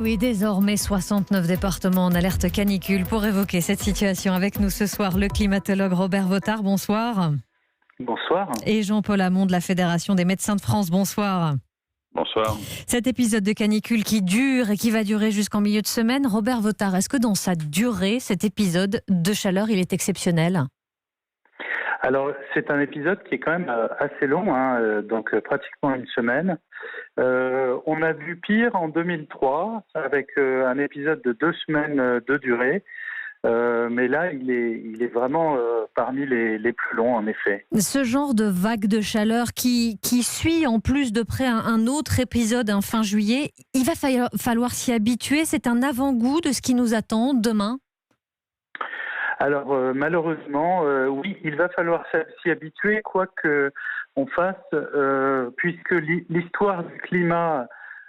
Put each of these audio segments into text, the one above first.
Oui, désormais 69 départements en alerte canicule. Pour évoquer cette situation avec nous ce soir, le climatologue Robert Vautard, bonsoir. Bonsoir. Et Jean-Paul Hamon de la Fédération des médecins de France, bonsoir. Bonsoir. Cet épisode de canicule qui dure et qui va durer jusqu'en milieu de semaine, Robert Vautard, est-ce que dans sa durée, cet épisode de chaleur, il est exceptionnel ? Alors, c'est un épisode qui est quand même assez long, donc pratiquement une semaine. On a vu pire en 2003 avec un épisode de 2 semaines de durée. Mais là, il est vraiment parmi les plus longs, en effet. Ce genre de vague de chaleur qui suit en plus de près un autre épisode fin juillet, il va falloir s'y habituer. C'est un avant-goût de ce qui nous attend demain. Alors malheureusement, oui, il va falloir s'y habituer, quoi que on fasse, puisque l'histoire du climat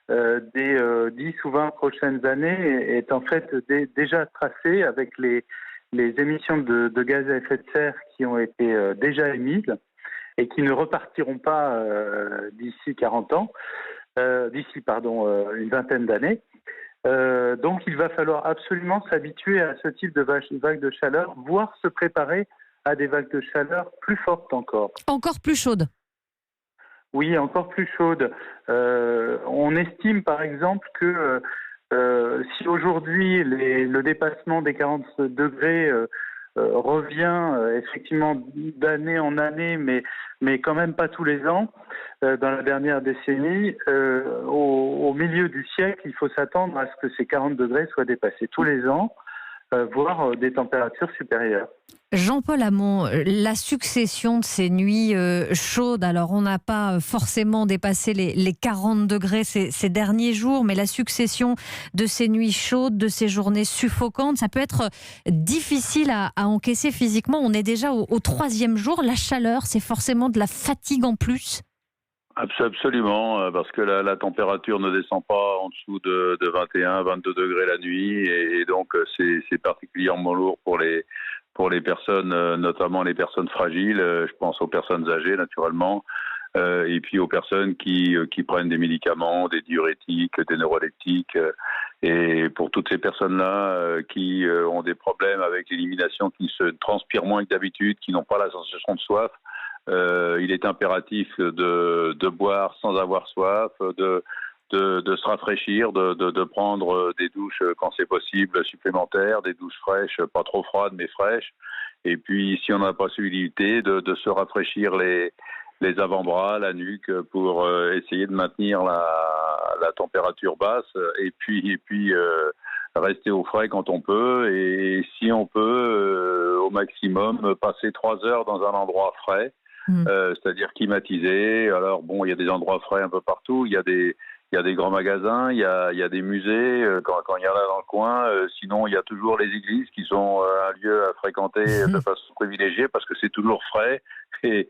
des 10 ou 20 prochaines années est en fait déjà tracée avec les émissions de gaz à effet de serre qui ont été déjà émises et qui ne repartiront pas d'ici 40 ans, une vingtaine d'années. Donc il va falloir absolument s'habituer à ce type de vague de chaleur, voire se préparer à des vagues de chaleur plus fortes encore. Encore plus chaudes. Oui, encore plus chaudes. On estime par exemple que si aujourd'hui le dépassement des 40 degrés revient effectivement d'année en année, mais quand même pas tous les ans, dans la dernière décennie, au milieu du siècle, il faut s'attendre à ce que ces 40 degrés soient dépassés tous les ans, voire des températures supérieures. Jean-Paul Hamon, la succession de ces nuits chaudes, alors on n'a pas forcément dépassé les 40 degrés ces derniers jours, mais la succession de ces nuits chaudes, de ces journées suffocantes, ça peut être difficile à encaisser physiquement. On est déjà au 3e jour. La chaleur, c'est forcément de la fatigue en plus. Absolument, parce que la température ne descend pas en dessous de 21, 22 degrés la nuit, et donc c'est particulièrement lourd pour les personnes, notamment les personnes fragiles. Je pense aux personnes âgées naturellement, et puis aux personnes qui prennent des médicaments, des diurétiques, des neuroleptiques. Et pour toutes ces personnes-là qui ont des problèmes avec l'élimination, qui se transpirent moins que d'habitude, qui n'ont pas la sensation de soif, il est impératif de boire sans avoir soif, de se rafraîchir, de prendre des douches quand c'est possible supplémentaires, des douches fraîches, pas trop froides mais fraîches. Et puis si on n'a pas possibilité de se rafraîchir les avant-bras, la nuque, pour essayer de maintenir la température basse, et puis rester au frais quand on peut, et si on peut au maximum passer 3 heures dans un endroit frais. C'est-à-dire climatisé. Alors bon, il y a des endroits frais un peu partout, il y a des grands magasins, il y a des musées quand il y en a dans le coin. Sinon, il y a toujours les églises qui sont un lieu à fréquenter de façon privilégiée parce que c'est toujours frais et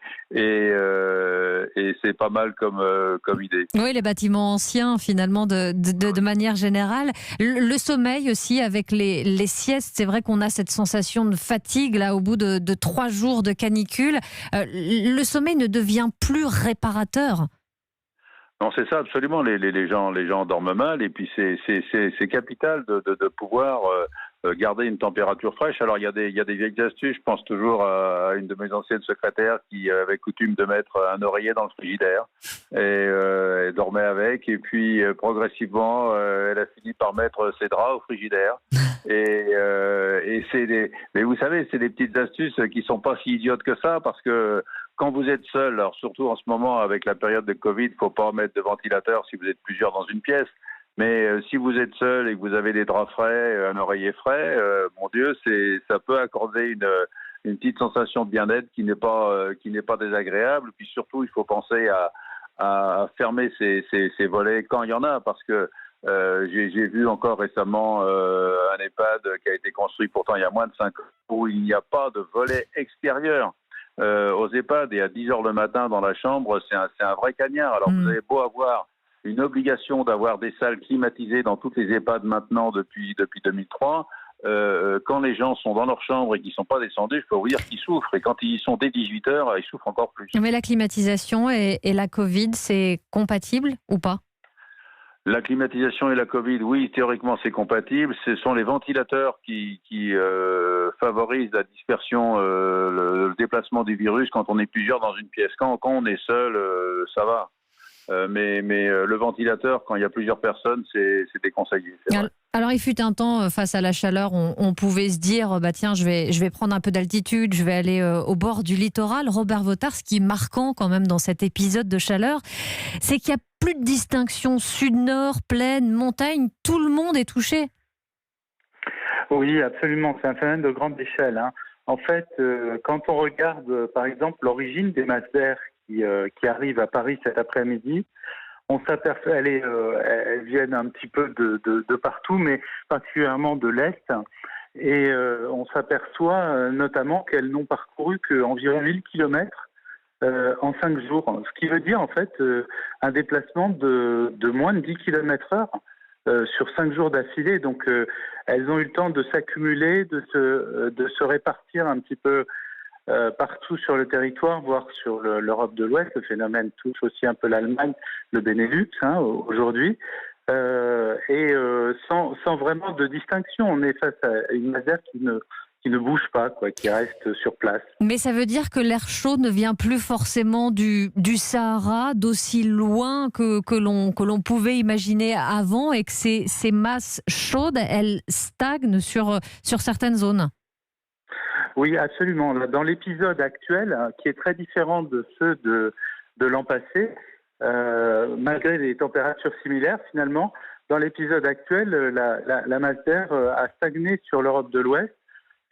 c'est pas mal comme idée. Oui, les bâtiments anciens finalement de manière générale. Le sommeil aussi avec les siestes, c'est vrai qu'on a cette sensation de fatigue là au bout de 3 jours de canicule. Le sommeil ne devient plus réparateur. Non, c'est ça, absolument. Les gens dorment mal, et puis c'est capital de pouvoir garder une température fraîche. Alors il y a des vieilles astuces. Je pense toujours à une de mes anciennes secrétaires qui avait coutume de mettre un oreiller dans le frigidaire et elle dormait avec. Et puis progressivement, elle a fini par mettre ses draps au frigidaire. Et mais vous savez, c'est des petites astuces qui sont pas si idiotes que ça, parce que quand vous êtes seul, alors surtout en ce moment avec la période de Covid, il ne faut pas mettre de ventilateur si vous êtes plusieurs dans une pièce. Mais si vous êtes seul et que vous avez des draps frais, un oreiller frais, mon Dieu, ça peut accorder une petite sensation de bien-être qui n'est pas désagréable. Puis surtout, il faut penser à fermer ses volets quand il y en a, parce que j'ai vu encore récemment un EHPAD qui a été construit pourtant il y a moins de 5 ans, où il n'y a pas de volet extérieur. Aux EHPAD, et à 10 heures le matin dans la chambre, c'est un vrai cagnard. Alors vous avez beau avoir une obligation d'avoir des salles climatisées dans toutes les EHPAD maintenant depuis 2003, quand les gens sont dans leur chambre et qu'ils ne sont pas descendus, je peux vous dire qu'ils souffrent. Et quand ils y sont dès 18 heures, ils souffrent encore plus. Mais la climatisation et la Covid, c'est compatible ou pas ? La climatisation et la Covid, oui, théoriquement c'est compatible. Ce sont les ventilateurs qui favorisent la dispersion, le déplacement du virus quand on est plusieurs dans une pièce. Quand on est seul, ça va. Mais le ventilateur, quand il y a plusieurs personnes, c'est déconseillé. C'est vrai. Alors, il fut un temps, face à la chaleur, on pouvait se dire, tiens, je vais prendre un peu d'altitude, je vais aller au bord du littoral. Robert Votard, ce qui est marquant quand même dans cet épisode de chaleur, c'est qu'il n'y a plus de distinction sud-nord, plaine, montagne, tout le monde est touché. Oui, absolument, c'est un phénomène de grande échelle, hein. En fait, quand on regarde, par exemple, l'origine des masses d'air qui arrivent à Paris cet après-midi, on s'aperçoit, elles viennent un petit peu de partout, mais particulièrement de l'Est. Et on s'aperçoit notamment qu'elles n'ont parcouru qu'environ 1000 kilomètres en 5 jours. Ce qui veut dire en fait un déplacement de moins de 10 km/h sur 5 jours d'affilée. Donc elles ont eu le temps de s'accumuler, de se répartir un petit peu partout sur le territoire, voire sur l'Europe de l'Ouest. Le phénomène touche aussi un peu l'Allemagne, le Benelux aujourd'hui. Sans vraiment de distinction, on est face à une masse d'air qui ne bouge pas, qui reste sur place. Mais ça veut dire que l'air chaud ne vient plus forcément du Sahara, d'aussi loin que l'on pouvait imaginer avant, et que ces masses chaudes, elles stagnent sur certaines zones. Oui, absolument. Dans l'épisode actuel, qui est très différent de ceux de l'an passé, malgré des températures similaires, finalement, dans l'épisode actuel, la masse d'air a stagné sur l'Europe de l'Ouest,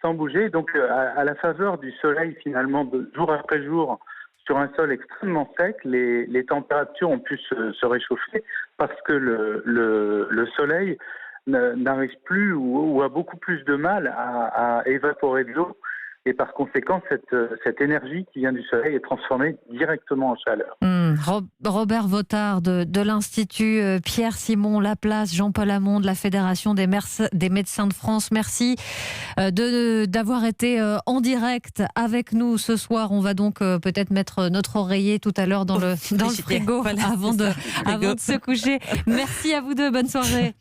sans bouger. Donc, à la faveur du soleil, finalement, jour après jour, sur un sol extrêmement sec, les températures ont pu se réchauffer parce que le soleil n'arrive plus ou a beaucoup plus de mal à évaporer de l'eau. Et par conséquent, cette énergie qui vient du soleil est transformée directement en chaleur. Robert Votard de l'Institut Pierre-Simon Laplace, Jean-Paul Hamon de la Fédération des médecins de France. Merci d'avoir été en direct avec nous ce soir. On va donc peut-être mettre notre oreiller tout à l'heure dans le frigo, voilà, avant de se coucher. Merci à vous deux. Bonne soirée.